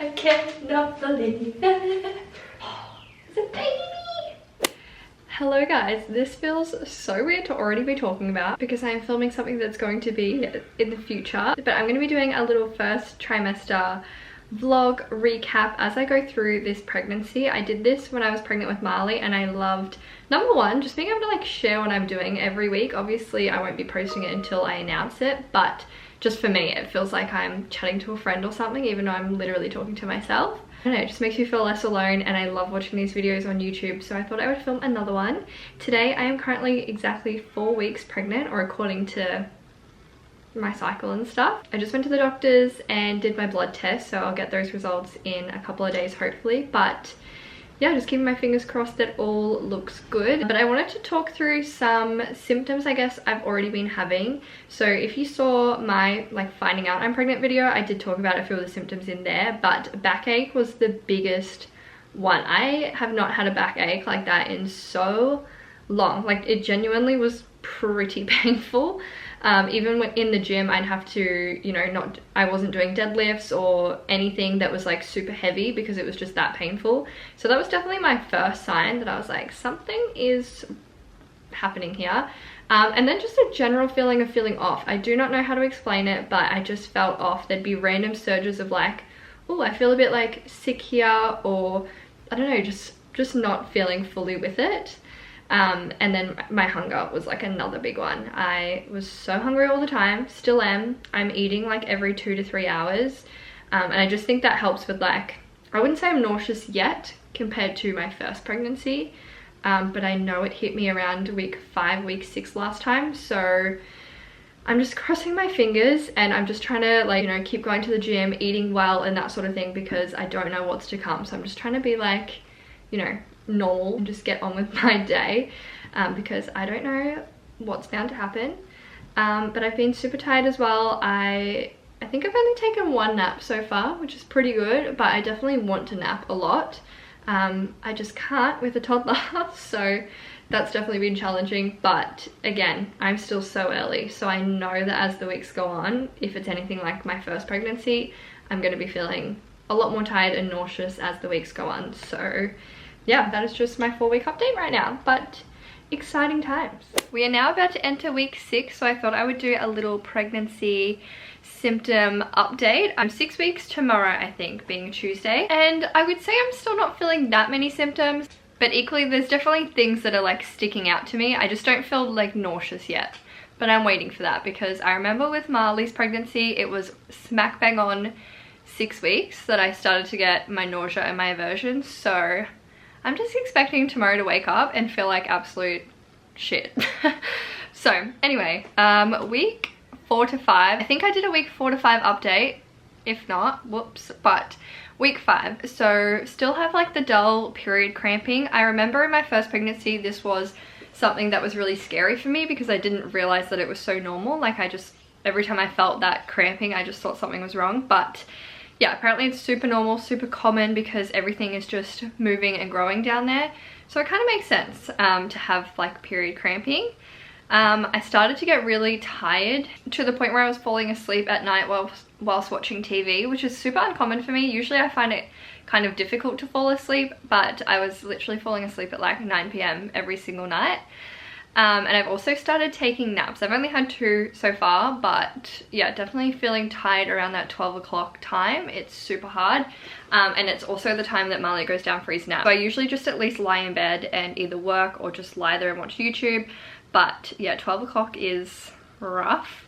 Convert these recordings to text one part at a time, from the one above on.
I cannot believe it. It's a baby. Hello guys, this feels so weird to already be talking about because I'm filming something that's going to be in the future, but I'm going to be doing a little first trimester vlog recap as I go through this pregnancy. I did this when I was pregnant with Marley and I loved, number one, just being able to like share what I'm doing every week. Obviously I won't be posting it until I announce it, but just for me it feels like I'm chatting to a friend or something, even though I'm literally talking to myself. I don't know, it just makes me feel less alone and I love watching these videos on YouTube, so I thought I would film another one. Today I am currently exactly 4 weeks pregnant, or according to my cycle and stuff. I just went to the doctors and did my blood test, so I'll get those results in a couple of days hopefully, but yeah, just keeping my fingers crossed that all looks good. But I wanted to talk through some symptoms I guess I've already been having. So if you saw my like finding out I'm pregnant video, I did talk about a few of the symptoms in there, but backache was the biggest one. I have not had a backache like that in so long. Like it genuinely was pretty painful. Even when in the gym I'd have to, you know, I wasn't doing deadlifts or anything that was like super heavy because it was just that painful. So that was definitely my first sign that I was like, something is happening here. And then just a general feeling of feeling off. I do not know how to explain it, but I just felt off. There'd be random surges of like, oh, I feel a bit like sick here, or I don't know, just not feeling fully with it. And then my hunger was like another big one. I was so hungry all the time, still am. I'm eating like every 2 to 3 hours. And I just think that helps with like, I wouldn't say I'm nauseous yet compared to my first pregnancy. But I know it hit me around week 5, week 6 last time. So I'm just crossing my fingers and I'm just trying to like, you know, keep going to the gym, eating well and that sort of thing, because I don't know what's to come. So I'm just trying to be like, you know, normal and just get on with my day, because I don't know what's bound to happen. But I've been super tired as well. I think I've only taken 1 nap so far, which is pretty good, but I definitely want to nap a lot. I just can't with a toddler, so that's definitely been challenging. But again, I'm still so early, so I know that as the weeks go on, if it's anything like my first pregnancy, I'm going to be feeling a lot more tired and nauseous as the weeks go on. So yeah, that is just my 4-week update right now, but exciting times. We are now about to enter week 6, so I thought I would do a little pregnancy symptom update. I'm 6 weeks tomorrow, I think, being Tuesday, and I would say I'm still not feeling that many symptoms, but equally there's definitely things that are like sticking out to me. I just don't feel like nauseous yet, but I'm waiting for that, because I remember with Marley's pregnancy, it was smack bang on 6 weeks that I started to get my nausea and my aversions, so I'm just expecting tomorrow to wake up and feel like absolute shit. So anyway, week 4 to 5. I think I did a week 4 to 5 update. If not, whoops, but week 5. So still have like the dull period cramping. I remember in my first pregnancy, this was something that was really scary for me because I didn't realize that it was so normal. Like every time I felt that cramping, I just thought something was wrong. But yeah, apparently it's super normal, super common, because everything is just moving and growing down there. So it kind of makes sense to have like period cramping. I started to get really tired to the point where I was falling asleep at night whilst watching TV, which is super uncommon for me. Usually I find it kind of difficult to fall asleep, but I was literally falling asleep at like 9 PM every single night. And I've also started taking naps. I've only had 2 so far, but yeah, definitely feeling tired around that 12 o'clock time. It's super hard. And it's also the time that Marley goes down for his nap. So I usually just at least lie in bed and either work or just lie there and watch YouTube. But yeah, 12 o'clock is rough.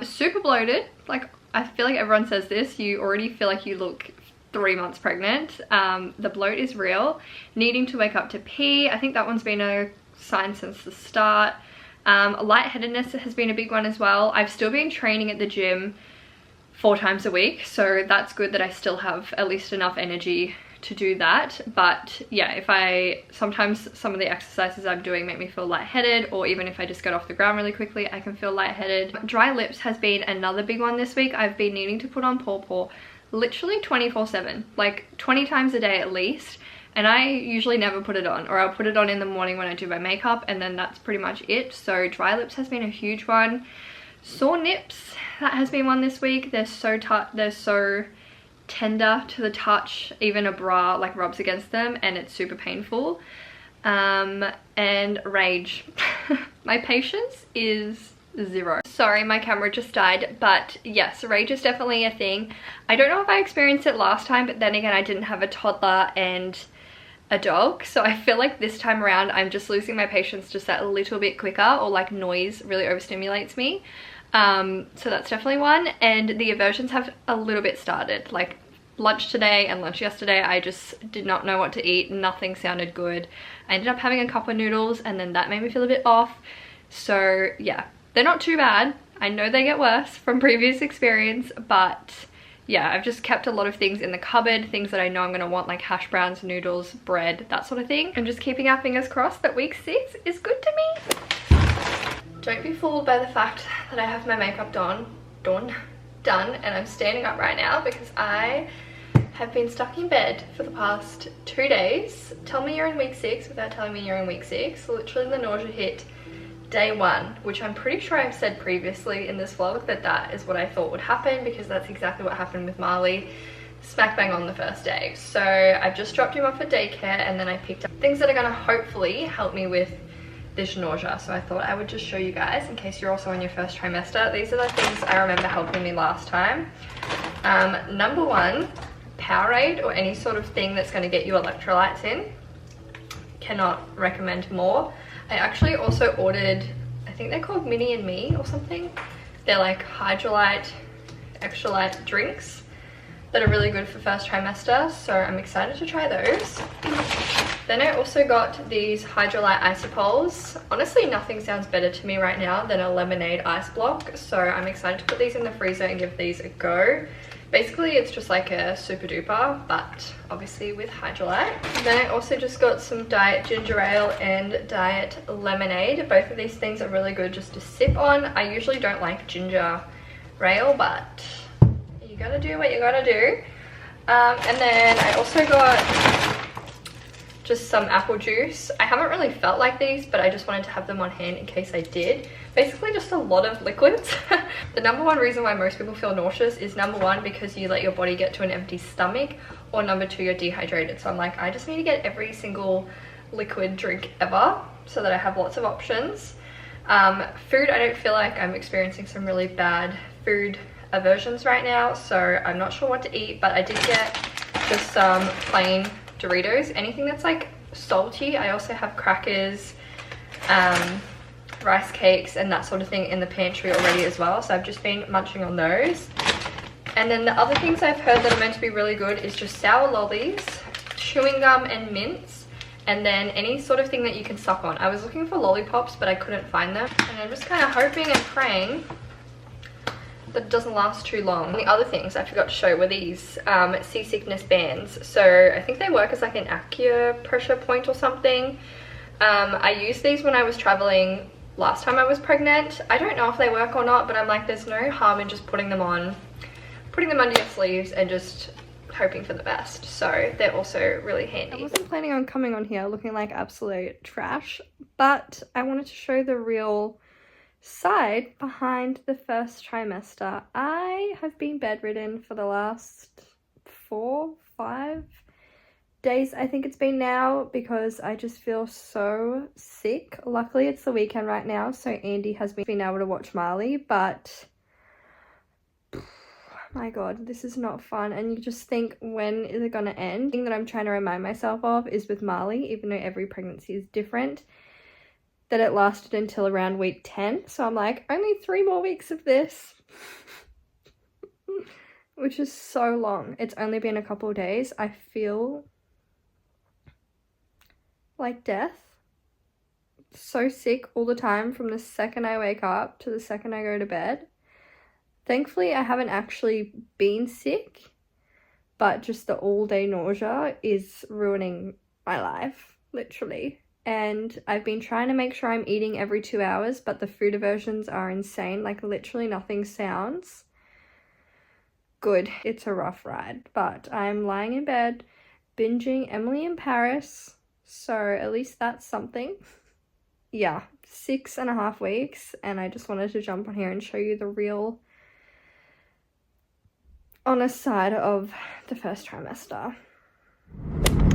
Super bloated. Like, I feel like everyone says this. You already feel like you look 3 months pregnant. The bloat is real. Needing to wake up to pee. I think that one's been a sign since the start. Lightheadedness has been a big one as well. I've still been training at the gym 4 times a week, so that's good that I still have at least enough energy to do that. But yeah, sometimes some of the exercises I'm doing make me feel lightheaded, or even if I just get off the ground really quickly, I can feel lightheaded. Dry lips has been another big one this week. I've been needing to put on Paw literally 24/7, like 20 times a day at least. And I usually never put it on, or I'll put it on in the morning when I do my makeup, and then that's pretty much it. So dry lips has been a huge one. Sore nips, that has been one this week. They're so tender to the touch. Even a bra like rubs against them and it's super painful. And rage. My patience is 0. Sorry, my camera just died, but yes, rage is definitely a thing. I don't know if I experienced it last time, but then again, I didn't have a toddler and a dog, so I feel like this time around I'm just losing my patience just that little bit quicker, or like noise really overstimulates me. So that's definitely one. And the aversions have a little bit started. Like lunch today and lunch yesterday, I just did not know what to eat. Nothing sounded good. I ended up having a couple of noodles and then that made me feel a bit off. So yeah, they're not too bad. I know they get worse from previous experience, but yeah, I've just kept a lot of things in the cupboard, things that I know I'm gonna want, like hash browns, noodles, bread, that sort of thing. I'm just keeping our fingers crossed that week 6 is good to me. Don't be fooled by the fact that I have my makeup done, and I'm standing up right now because I have been stuck in bed for the past 2 days. Tell me you're in week 6 without telling me you're in week 6. Literally the nausea hit day 1, which I'm pretty sure I've said previously in this vlog that is what I thought would happen, because that's exactly what happened with Marley, smack bang on the first day. So I've just dropped him off at daycare and then I picked up things that are gonna hopefully help me with this nausea. So I thought I would just show you guys in case you're also in your first trimester. These are the things I remember helping me last time. Number 1, Powerade or any sort of thing that's going to get you electrolytes in. Cannot recommend more. I actually also ordered, I think they're called Mini and Me or something. They're like hydrolyte, extra light drinks that are really good for first trimester, so I'm excited to try those. Then I also got these hydrolyte isopoles. Honestly, nothing sounds better to me right now than a lemonade ice block, so I'm excited to put these in the freezer and give these a go. Basically, it's just like a super duper, but obviously with hydrolyte. Then I also just got some diet ginger ale and diet lemonade. Both of these things are really good just to sip on. I usually don't like ginger ale, but you gotta do what you gotta do. And then I also got just some apple juice. I haven't really felt like these, but I just wanted to have them on hand in case I did. Basically just a lot of liquids. The number 1 reason why most people feel nauseous is number 1, because you let your body get to an empty stomach, or number 2, you're dehydrated. So I'm like, I just need to get every single liquid drink ever so that I have lots of options. Food, I don't feel like I'm experiencing some really bad food aversions right now, so I'm not sure what to eat, but I did get just some plain Doritos, anything that's like salty. I also have crackers, rice cakes and that sort of thing in the pantry already as well, so I've just been munching on those. And then the other things I've heard that are meant to be really good is just sour lollies, chewing gum and mints, and then any sort of thing that you can suck on. I was looking for lollipops but I couldn't find them, and I'm just kind of hoping and praying that it doesn't last too long. And the other things I forgot to show were these seasickness bands. So I think they work as like an acupressure point or something. I used these when I was traveling last time I was pregnant. I don't know if they work or not, but I'm like, there's no harm in just putting them on, putting them under your sleeves and just hoping for the best. So they're also really handy. I wasn't planning on coming on here looking like absolute trash, but I wanted to show the real side behind the first trimester. I have been bedridden for the last 4-5 days, I think it's been now, because I just feel so sick. Luckily it's the weekend right now, so Andy has been able to watch Marley, but my god, this is not fun. And you just think, when is it gonna end? The thing that I'm trying to remind myself of is with Marley, even though every pregnancy is different, that it lasted until around week 10. So I'm like, only 3 more weeks of this. Which is so long. It's only been a couple of days. I feel like death. So sick all the time from the second I wake up to the second I go to bed. Thankfully, I haven't actually been sick, but just the all-day nausea is ruining my life, literally. And I've been trying to make sure I'm eating every 2 hours, but the food aversions are insane. Like, literally nothing sounds good. It's a rough ride, but I'm lying in bed binging Emily in Paris, so at least that's something. Yeah, 6.5 weeks, and I just wanted to jump on here and show you the real honest side of the first trimester.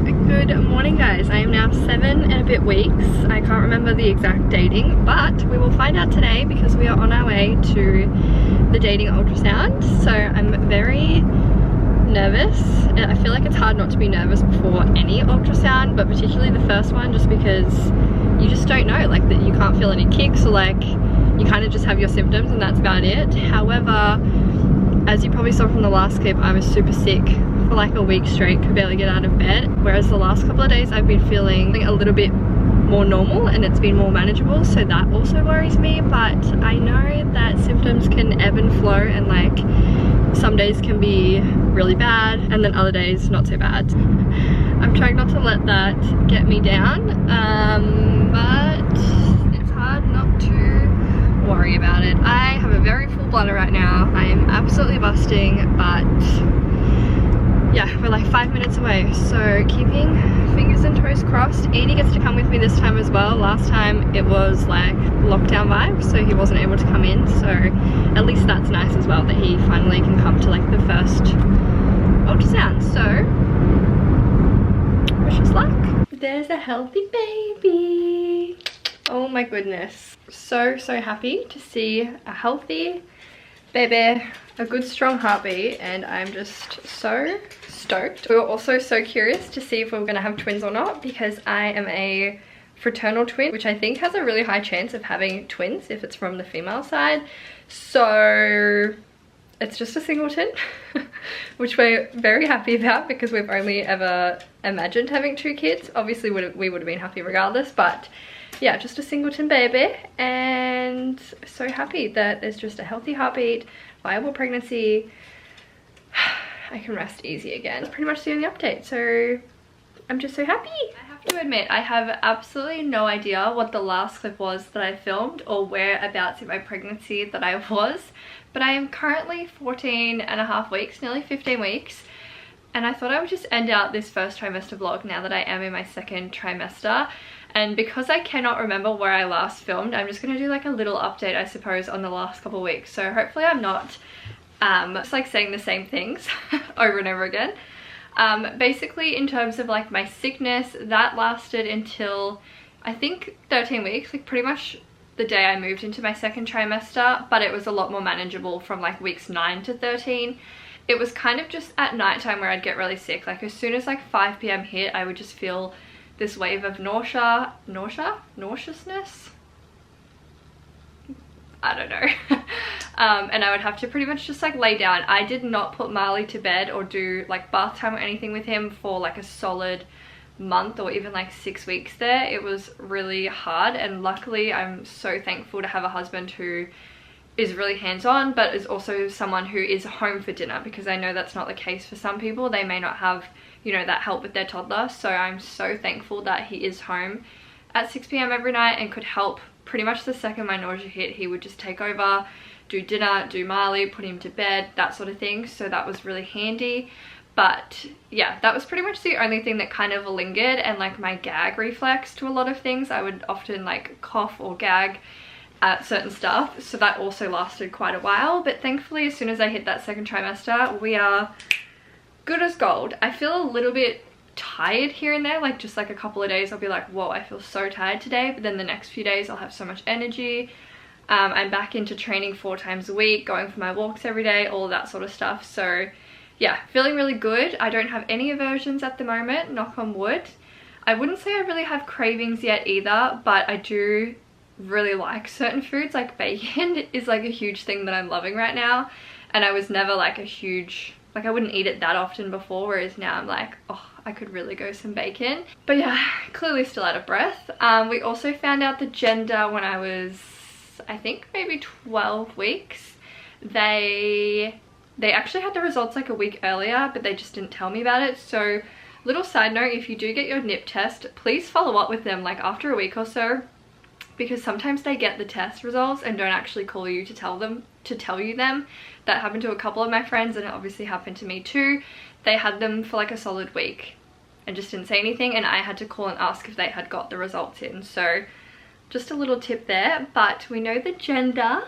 Good morning guys, I am now 7 and a bit weeks. I can't remember the exact dating, but we will find out today because we are on our way to the dating ultrasound. So I'm very nervous, and I feel like it's hard not to be nervous before any ultrasound, but particularly the first one, just because you just don't know, like that you can't feel any kicks, or like you kind of just have your symptoms and that's about it. However, as you probably saw from the last clip, I was super sick for like a week straight, could barely get out of bed, whereas the last couple of days I've been feeling a little bit more normal and it's been more manageable, so that also worries me. But I know that symptoms can ebb and flow, and like some days can be really bad and then other days not so bad. I'm trying not to let that get me down, but it's hard not to worry about it. I have a very full bladder right now. I am absolutely busting, but yeah, we're like 5 minutes away, so keeping fingers and toes crossed. Edie gets to come with me this time as well. Last time it was like lockdown vibes, so he wasn't able to come in, so at least that's nice as well, that he finally can come to like the first ultrasound. So wish us luck. There's a healthy baby. Oh my goodness, so happy to see a healthy baby, a good strong heartbeat, and I'm just so stoked. We were also so curious to see if we were gonna have twins or not, because I am a fraternal twin, which I think has a really high chance of having twins if it's from the female side. So it's just a singleton, which we're very happy about because we've only ever imagined having 2 kids. Obviously we would have been happy regardless, but yeah, just a singleton baby, and so happy that there's just a healthy heartbeat, viable pregnancy. I can rest easy again. That's pretty much the only update, so I'm just so happy. I have to admit, I have absolutely no idea what the last clip was that I filmed or whereabouts in my pregnancy that I was, but I am currently 14 and a half weeks, nearly 15 weeks. And I thought I would just end out this first trimester vlog now that I am in my second trimester. And because I cannot remember where I last filmed, I'm just going to do like a little update, I suppose, on the last couple of weeks. So hopefully I'm not just like saying the same things over and over again. Basically, in terms of like my sickness, that lasted until I think 13 weeks, like pretty much the day I moved into my second trimester, but it was a lot more manageable from like weeks 9 to 13. It was kind of just at nighttime where I'd get really sick. Like as soon as like 5 p.m. hit, I would just feel this wave of nauseousness. I don't know. And I would have to pretty much just like lay down. I did not put Marley to bed or do like bath time or anything with him for like a solid month or even like 6 weeks there. It was really hard, and luckily I'm so thankful to have a husband who is really hands-on, but is also someone who is home for dinner, because I know that's not the case for some people. They may not have, you know, that help with their toddler. So I'm so thankful that he is home at 6 p.m. every night and could help pretty much the second my nausea hit. He would just take over, do dinner, do Marley, put him to bed, that sort of thing. So that was really handy. But yeah, that was pretty much the only thing that kind of lingered, and like my gag reflex to a lot of things. I would often like cough or gag at certain stuff, so that also lasted quite a while. But thankfully, as soon as I hit that second trimester, we are good as gold. I feel a little bit tired here and there, like just like a couple of days I'll be like, whoa, I feel so tired today, but then the next few days I'll have so much energy. I'm back into training 4 times a week, going for my walks every day, all of that sort of stuff. So yeah, feeling really good. I don't have any aversions at the moment, knock on wood. I wouldn't say I really have cravings yet either, but I do really like certain foods. Like bacon is like a huge thing that I'm loving right now, and I was never like a huge, like I wouldn't eat it that often before, whereas now I'm like, oh, I could really go some bacon. But yeah, clearly still out of breath. We also found out the gender when I was, I think maybe 12 weeks. They actually had the results like a week earlier, but they just didn't tell me about it. So little side note, if you do get your NIPT test, please follow up with them like after a week or so, because sometimes they get the test results and don't actually call you to tell you them. That happened to a couple of my friends, and it obviously happened to me too. They had them for like a solid week and just didn't say anything, and I had to call and ask if they had got the results in. So just a little tip there. But we know the gender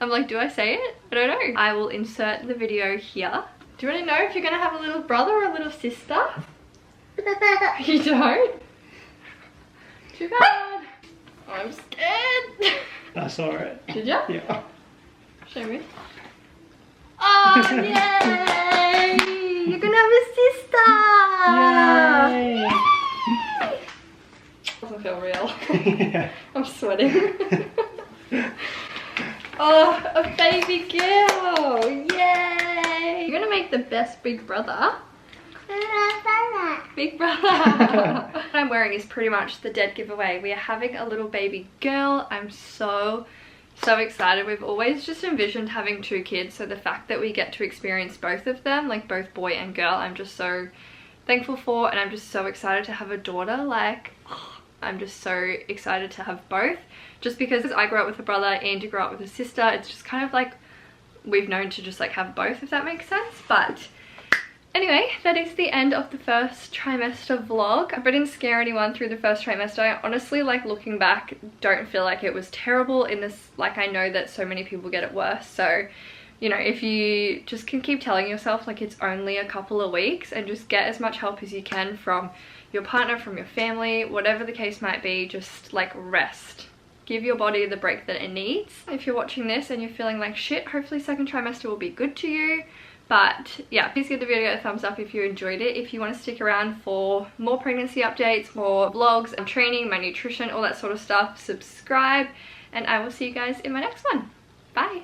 I'm like, do I say it? I don't know. I will insert the video here. Do you want to know if you're gonna have a little brother or a little sister? You don't? Too bad. I'm scared. I saw it. Did you? Yeah. Show me. Oh, yay! You're gonna have a sister! Yay! Doesn't feel real. Yeah. I'm sweating. Oh, a baby girl! Yay! You're gonna make the best big brother. Big brother. What I'm wearing is pretty much the dead giveaway. We are having a little baby girl. I'm so excited. We've always just envisioned having 2 kids, so the fact that we get to experience both of them, like both boy and girl, I'm just so thankful for, and I'm just so excited to have a daughter. Like, I'm just so excited to have both, just because I grew up with a brother, Andy grew up with a sister. It's just kind of like we've known to just like have both, if that makes sense. But anyway, that is the end of the first trimester vlog. I didn't scare anyone through the first trimester. I honestly, like, looking back, don't feel like it was terrible in this. Like, I know that so many people get it worse, so you know, if you just can keep telling yourself like it's only a couple of weeks, and just get as much help as you can from your partner, from your family, whatever the case might be, just like rest. Give your body the break that it needs. If you're watching this and you're feeling like shit, hopefully second trimester will be good to you. But yeah, please give the video a thumbs up if you enjoyed it. If you want to stick around for more pregnancy updates, more vlogs and training, my nutrition, all that sort of stuff, subscribe, and I will see you guys in my next one. Bye.